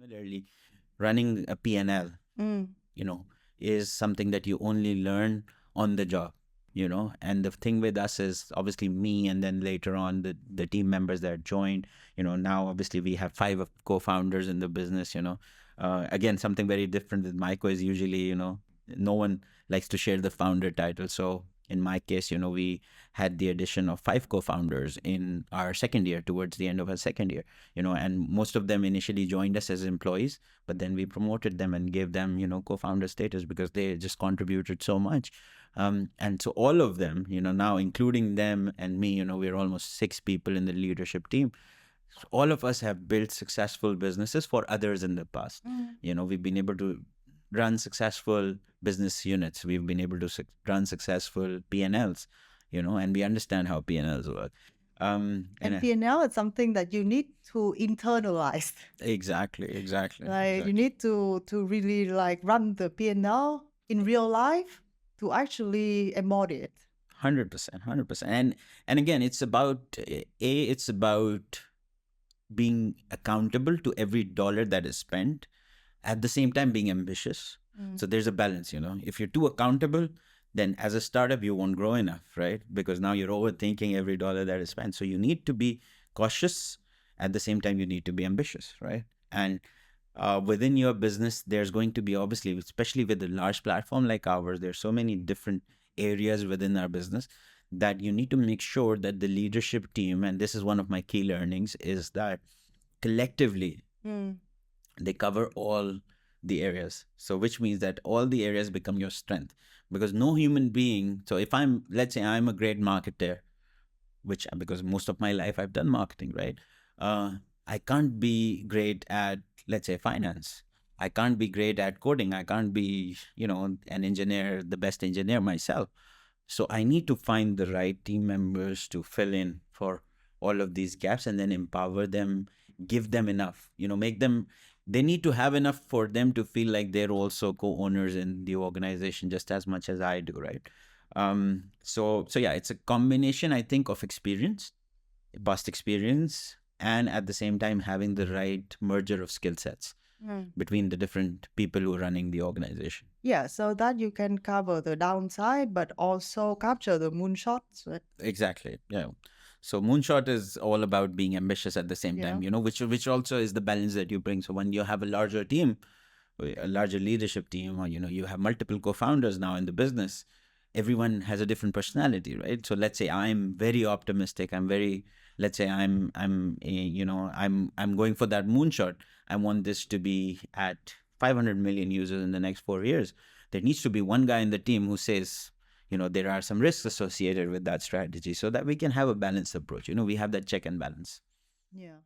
Similarly, running a P&L, you know, is something that you only learn on the job, and the thing with us is obviously me, and then later on the team members that joined, now obviously we have five co-founders in the business, again, something very different with Myco is usually, no one likes to share the founder title. So in my case, we had the addition of five co-founders in our second year, towards the end of our second year, and most of them initially joined us as employees, but then we promoted them and gave them, co-founder status because they just contributed so much. And so all of them, now including them and me, we're almost six people in the leadership team. So all of us have built successful businesses for others in the past. We've been able to run successful business units. We've been able to run successful P&Ls, and we understand how P&Ls work. And P&L is something that you need to internalize. Exactly. You need to really run the P&L in real life to actually embody it. 100%. And again, it's about being accountable to every dollar that is spent, at the same time being ambitious. So there's a balance, if you're too accountable, then as a startup, you won't grow enough, right? Because now you're overthinking every dollar that is spent. So you need to be cautious. At the same time, you need to be ambitious, right? And within your business, there's going to be, obviously, especially with a large platform like ours, there's so many different areas within our business that you need to make sure that the leadership team, and this is one of my key learnings, is that collectively, they cover all the areas. So which means that all the areas become your strength, because no human being, so if let's say I'm a great marketer, because most of my life I've done marketing, right? I can't be great at, let's say, finance. I can't be great at coding. I can't be, an engineer, the best engineer myself. So I need to find the right team members to fill in for all of these gaps, and then empower them, give them enough, they need to have enough for them to feel like they're also co-owners in the organization just as much as I do, right? So yeah, it's a combination, I think, of experience, past experience, and at the same time having the right merger of skill sets between the different people who are running the organization. Yeah, so that you can cover the downside, but also capture the moonshots. Right? Exactly. Yeah. So moonshot is all about being ambitious at the same time, which also is the balance that you bring. So when you have a larger team, a larger leadership team, or you have multiple co-founders now in the business, everyone has a different personality, right? So let's say I'm very optimistic. Let's say I'm going for that moonshot. I want this to be at 500 million users in the next 4 years. There needs to be one guy in the team who says, there are some risks associated with that strategy, so that we can have a balanced approach. We have that check and balance. Yeah.